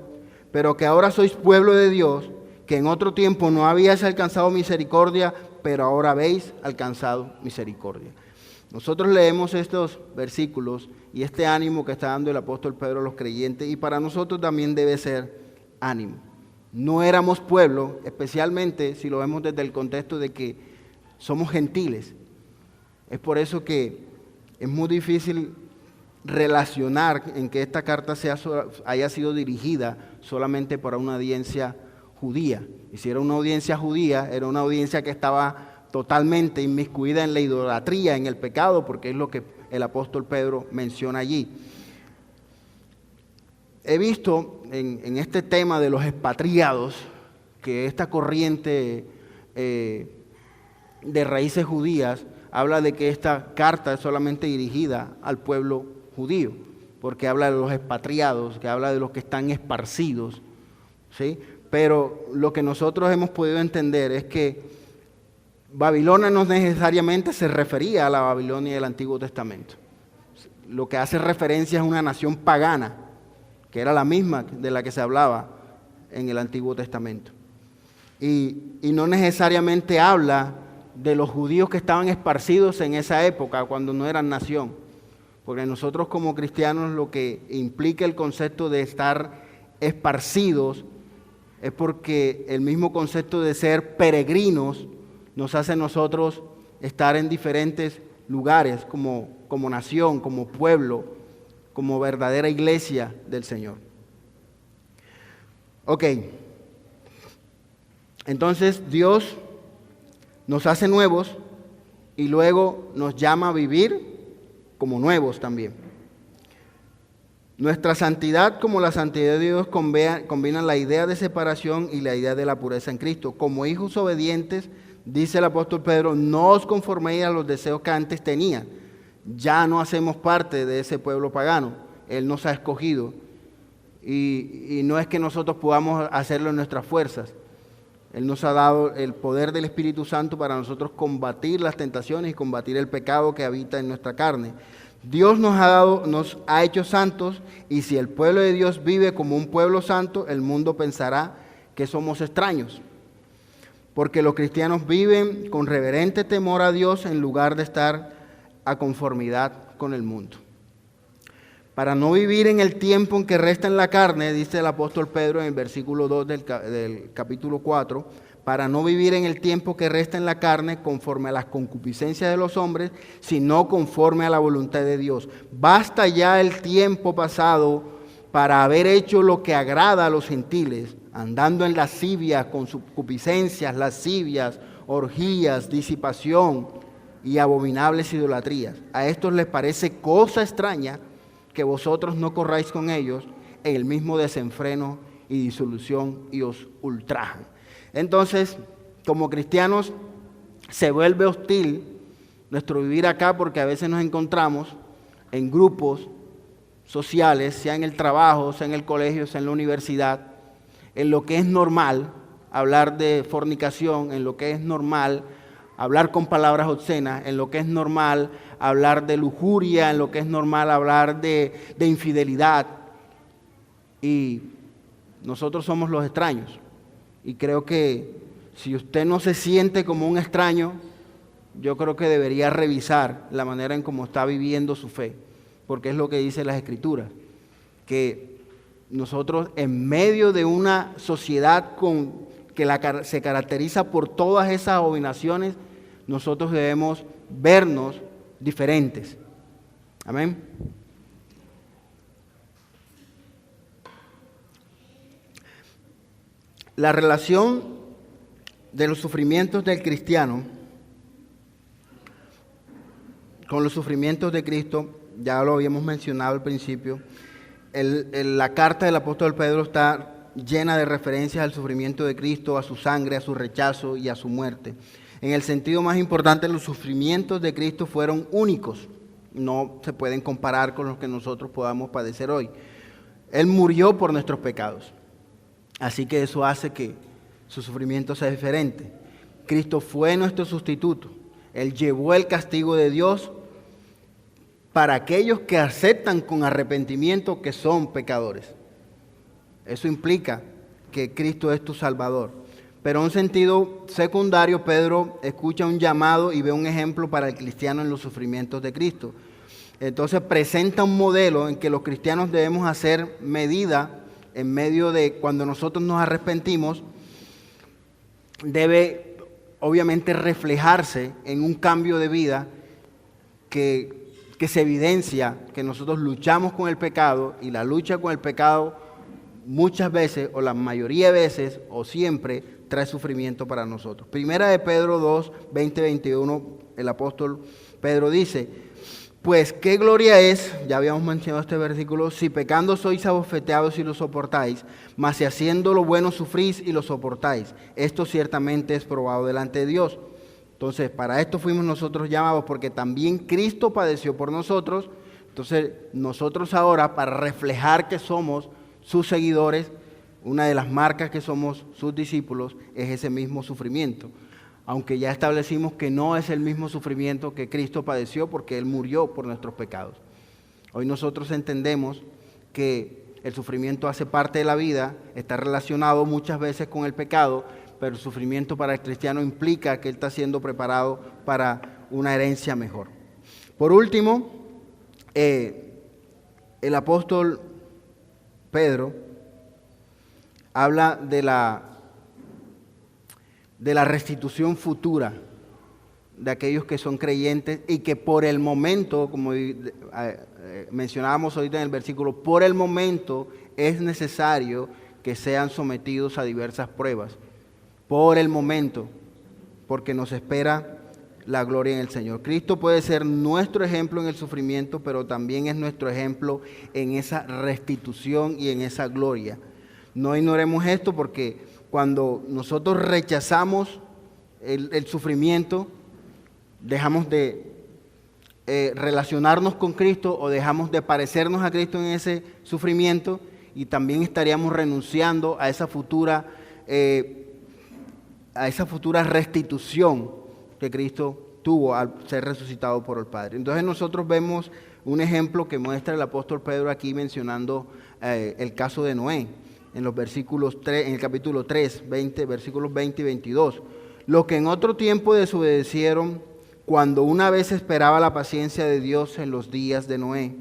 pero que ahora sois pueblo de Dios, que en otro tiempo no habíais alcanzado misericordia, pero ahora habéis alcanzado misericordia. Nosotros leemos estos versículos y este ánimo que está dando el apóstol Pedro a los creyentes, y para nosotros también debe ser ánimo. No éramos pueblo, especialmente si lo vemos desde el contexto de que somos gentiles. Es por eso que es muy difícil relacionar en que esta carta haya sido dirigida solamente para una audiencia judía. Y si era una audiencia judía, era una audiencia que estaba totalmente inmiscuida en la idolatría, en el pecado, porque es lo que el apóstol Pedro menciona allí. He visto en este tema de los expatriados que esta corriente de raíces judías habla de que esta carta es solamente dirigida al pueblo judío, porque habla de los expatriados, que habla de los que están esparcidos, ¿sí? Pero lo que nosotros hemos podido entender es que Babilonia no necesariamente se refería a la Babilonia del Antiguo Testamento. Lo que hace referencia es una nación pagana, que era la misma de la que se hablaba en el Antiguo Testamento. Y no necesariamente habla de los judíos que estaban esparcidos en esa época, cuando no eran nación. Porque nosotros como cristianos lo que implica el concepto de estar esparcidos es porque el mismo concepto de ser peregrinos nos hace a nosotros estar en diferentes lugares como nación, como pueblo, como verdadera iglesia del Señor. Ok, entonces Dios nos hace nuevos y luego nos llama a vivir como nuevos también. Nuestra santidad como la santidad de Dios combinan la idea de separación y la idea de la pureza en Cristo. Como hijos obedientes, dice el apóstol Pedro, no os conforméis a los deseos que antes tenían. Ya no hacemos parte de ese pueblo pagano. Él nos ha escogido. Y no es que nosotros podamos hacerlo en nuestras fuerzas. Él nos ha dado el poder del Espíritu Santo para nosotros combatir las tentaciones y combatir el pecado que habita en nuestra carne. Dios nos ha hecho santos, y si el pueblo de Dios vive como un pueblo santo, el mundo pensará que somos extraños. Porque los cristianos viven con reverente temor a Dios en lugar de estar a conformidad con el mundo. Para no vivir en el tiempo en que resta en la carne, dice el apóstol Pedro en el versículo 2 del capítulo 4, para no vivir en el tiempo que resta en la carne conforme a las concupiscencias de los hombres, sino conforme a la voluntad de Dios. Basta ya el tiempo pasado para haber hecho lo que agrada a los gentiles, andando en lascivia, con concupiscencias, lascivias, orgías, disipación y abominables idolatrías. A estos les parece cosa extraña que vosotros no corráis con ellos en el mismo desenfreno y disolución, y os ultrajan. Entonces, como cristianos, se vuelve hostil nuestro vivir acá, porque a veces nos encontramos en grupos sociales, sea en el trabajo, sea en el colegio, sea en la universidad, en lo que es normal hablar de fornicación, en lo que es normal hablar con palabras obscenas, en lo que es normal hablar de lujuria, en lo que es normal hablar de infidelidad. Y nosotros somos los extraños. Y creo que si usted no se siente como un extraño, yo creo que debería revisar la manera en cómo está viviendo su fe, porque es lo que dice las Escrituras, que nosotros en medio de una sociedad que se caracteriza por todas esas abominaciones, nosotros debemos vernos diferentes. Amén. La relación de los sufrimientos del cristiano con los sufrimientos de Cristo, ya lo habíamos mencionado al principio. La carta del apóstol Pedro está llena de referencias al sufrimiento de Cristo, a su sangre, a su rechazo y a su muerte. En el sentido más importante, los sufrimientos de Cristo fueron únicos. No se pueden comparar con los que nosotros podamos padecer hoy. Él murió por nuestros pecados. Así que eso hace que su sufrimiento sea diferente. Cristo fue nuestro sustituto. Él llevó el castigo de Dios para aquellos que aceptan con arrepentimiento que son pecadores. Eso implica que Cristo es tu Salvador. Pero en un sentido secundario, Pedro escucha un llamado y ve un ejemplo para el cristiano en los sufrimientos de Cristo. Entonces presenta un modelo en que los cristianos debemos hacer medida en medio de cuando nosotros nos arrepentimos. Debe obviamente reflejarse en un cambio de vida que se evidencia que nosotros luchamos con el pecado, y la lucha con el pecado muchas veces, o la mayoría de veces, o siempre, trae sufrimiento para nosotros. Primera de Pedro 2, 20-21, el apóstol Pedro dice: pues qué gloria es, ya habíamos mencionado este versículo, si pecando sois abofeteados y lo soportáis, mas si haciendo lo bueno sufrís y lo soportáis, esto ciertamente es probado delante de Dios. Entonces, para esto fuimos nosotros llamados, porque también Cristo padeció por nosotros. Entonces, nosotros ahora, para reflejar que somos sus seguidores, una de las marcas que somos sus discípulos es ese mismo sufrimiento. Aunque ya establecimos que no es el mismo sufrimiento que Cristo padeció, porque Él murió por nuestros pecados. Hoy nosotros entendemos que el sufrimiento hace parte de la vida, está relacionado muchas veces con el pecado, pero el sufrimiento para el cristiano implica que él está siendo preparado para una herencia mejor. Por último, el apóstol Pedro habla de la restitución futura de aquellos que son creyentes y que por el momento, como mencionábamos ahorita en el versículo, por el momento es necesario que sean sometidos a diversas pruebas. Por el momento, porque nos espera la gloria en el Señor. Cristo puede ser nuestro ejemplo en el sufrimiento, pero también es nuestro ejemplo en esa restitución y en esa gloria. No ignoremos esto, porque cuando nosotros rechazamos el sufrimiento, dejamos de relacionarnos con Cristo o dejamos de parecernos a Cristo en ese sufrimiento, y también estaríamos renunciando a esa futura restitución que Cristo tuvo al ser resucitado por el Padre. Entonces nosotros vemos un ejemplo que muestra el apóstol Pedro aquí, mencionando el caso de Noé, en los versículos 3, en el capítulo 3, versículos 20 y 22. Los que en otro tiempo desobedecieron, cuando una vez esperaba la paciencia de Dios en los días de Noé,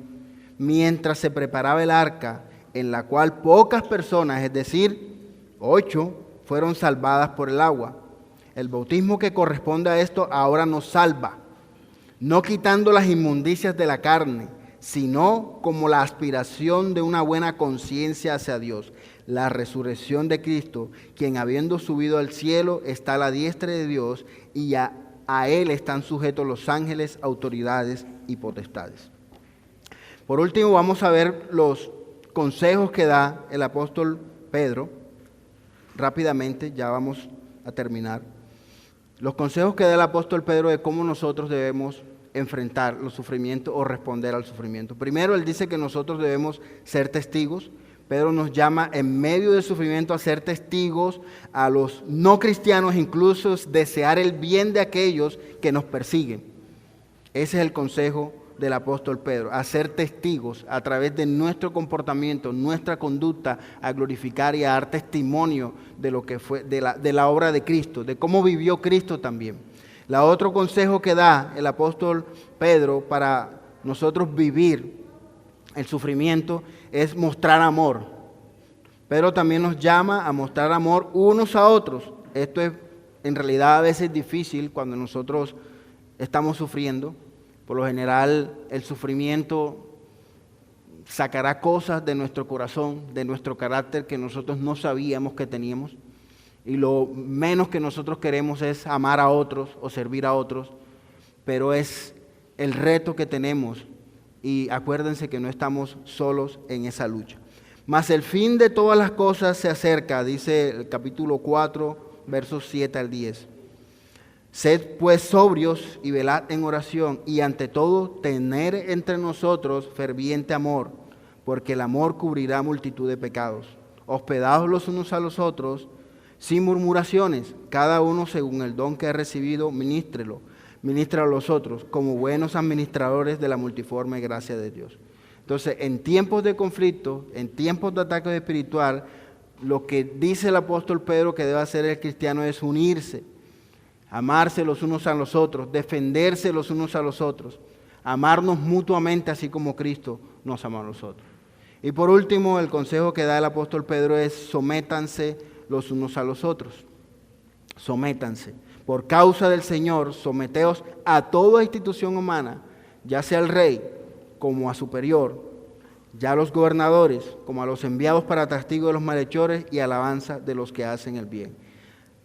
mientras se preparaba el arca, en la cual pocas personas, es decir, 8, fueron salvadas por el agua. El bautismo que corresponde a esto ahora nos salva, no quitando las inmundicias de la carne, sino como la aspiración de una buena conciencia hacia Dios, la resurrección de Cristo, quien habiendo subido al cielo está a la diestra de Dios, y a Él están sujetos los ángeles, autoridades y potestades. Por último, vamos a ver los consejos que da el apóstol Pedro. Rápidamente, ya vamos a terminar. Los consejos que da el apóstol Pedro de cómo nosotros debemos enfrentar los sufrimientos o responder al sufrimiento. Primero, él dice que nosotros debemos ser testigos. Pedro nos llama en medio del sufrimiento a ser testigos a los no cristianos, incluso desear el bien de aquellos que nos persiguen. Ese es el consejo del apóstol Pedro, a ser testigos a través de nuestro comportamiento, nuestra conducta, a glorificar y a dar testimonio de lo que fue, de la obra de Cristo, de cómo vivió Cristo también. La otro consejo que da el apóstol Pedro para nosotros vivir el sufrimiento es mostrar amor. Pedro también nos llama a mostrar amor unos a otros. Esto es en realidad a veces difícil cuando nosotros estamos sufriendo, Por lo general, el sufrimiento sacará cosas de nuestro corazón, de nuestro carácter que nosotros no sabíamos que teníamos. Y lo menos que nosotros queremos es amar a otros o servir a otros, pero es el reto que tenemos. Y acuérdense que no estamos solos en esa lucha. Mas el fin de todas las cosas se acerca, dice el capítulo 4, versos 7 al 10. Sed pues sobrios y velad en oración, y ante todo tener entre nosotros ferviente amor, porque el amor cubrirá multitud de pecados. Hospedaos los unos a los otros, sin murmuraciones, cada uno según el don que ha recibido, ministra a los otros, como buenos administradores de la multiforme gracia de Dios. Entonces, en tiempos de conflicto, en tiempos de ataque espiritual, lo que dice el apóstol Pedro que debe hacer el cristiano es unirse, amarse los unos a los otros, defenderse los unos a los otros, amarnos mutuamente así como Cristo nos amó a nosotros. Y por último, el consejo que da el apóstol Pedro es sométanse los unos a los otros. Sométanse. Por causa del Señor, someteos a toda institución humana, ya sea al rey como a superior, ya a los gobernadores como a los enviados para testigo de los malhechores y alabanza de los que hacen el bien.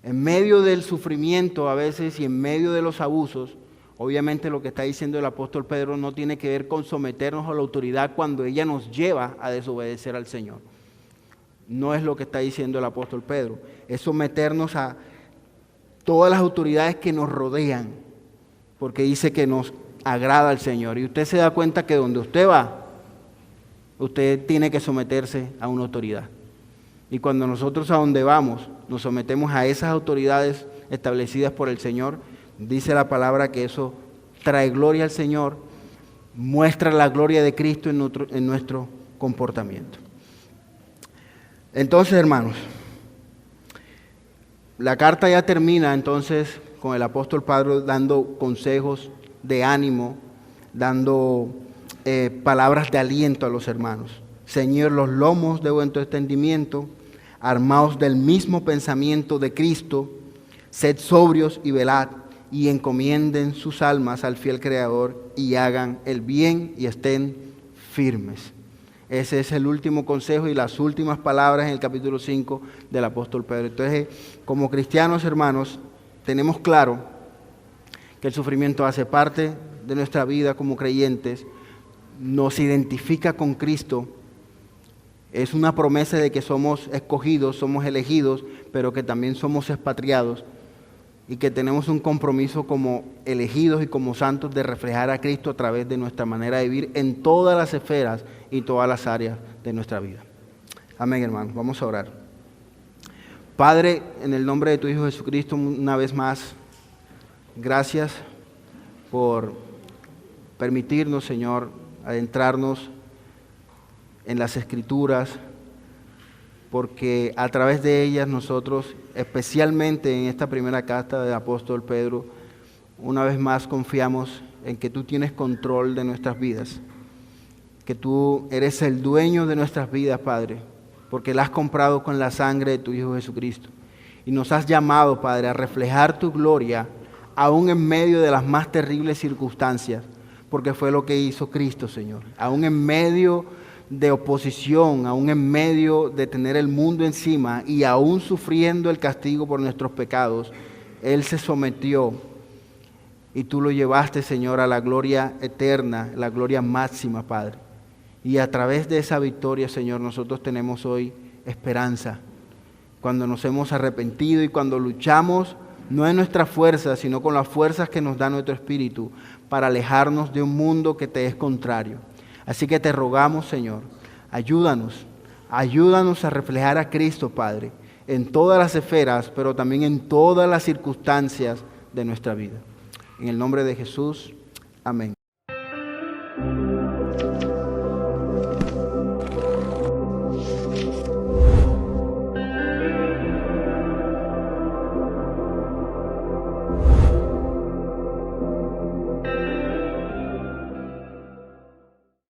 En medio del sufrimiento a veces y en medio de los abusos, obviamente lo que está diciendo el apóstol Pedro no tiene que ver con someternos a la autoridad cuando ella nos lleva a desobedecer al Señor. No es lo que está diciendo el apóstol Pedro, es someternos a todas las autoridades que nos rodean, porque dice que nos agrada al Señor. Y usted se da cuenta que donde usted va, usted tiene que someterse a una autoridad. Y cuando nosotros a donde vamos nos sometemos a esas autoridades establecidas por el Señor, dice la palabra que eso trae gloria al Señor, muestra la gloria de Cristo en nuestro comportamiento. Entonces, hermanos, la carta ya termina entonces con el apóstol Pedro dando consejos de ánimo, dando palabras de aliento a los hermanos. Ceñid los lomos de vuestro entendimiento, armaos del mismo pensamiento de Cristo, sed sobrios y velad, y encomienden sus almas al fiel Creador, y hagan el bien y estén firmes. Ese es el último consejo y las últimas palabras en el capítulo 5 del apóstol Pedro. Entonces, como cristianos, hermanos, tenemos claro que el sufrimiento hace parte de nuestra vida como creyentes, nos identifica con Cristo, es una promesa de que somos escogidos, somos elegidos, pero que también somos expatriados y que tenemos un compromiso como elegidos y como santos de reflejar a Cristo a través de nuestra manera de vivir en todas las esferas y todas las áreas de nuestra vida. Amén, hermanos. Vamos a orar. Padre, en el nombre de tu Hijo Jesucristo, una vez más, gracias por permitirnos, Señor, adentrarnos en las Escrituras, porque a través de ellas nosotros, especialmente en esta primera carta del apóstol Pedro, una vez más confiamos en que tú tienes control de nuestras vidas, que tú eres el dueño de nuestras vidas, Padre, porque la has comprado con la sangre de tu Hijo Jesucristo. Y nos has llamado, Padre, a reflejar tu gloria aún en medio de las más terribles circunstancias, porque fue lo que hizo Cristo, Señor. Aún en medio de oposición, aún en medio de tener el mundo encima y aún sufriendo el castigo por nuestros pecados, Él se sometió y tú lo llevaste, Señor, a la gloria eterna, la gloria máxima, Padre. Y a través de esa victoria, Señor, nosotros tenemos hoy esperanza. Cuando nos hemos arrepentido y cuando luchamos, no en nuestra fuerza, sino con las fuerzas que nos da nuestro espíritu, para alejarnos de un mundo que te es contrario. Así que te rogamos, Señor, ayúdanos a reflejar a Cristo, Padre, en todas las esferas, pero también en todas las circunstancias de nuestra vida. En el nombre de Jesús, amén.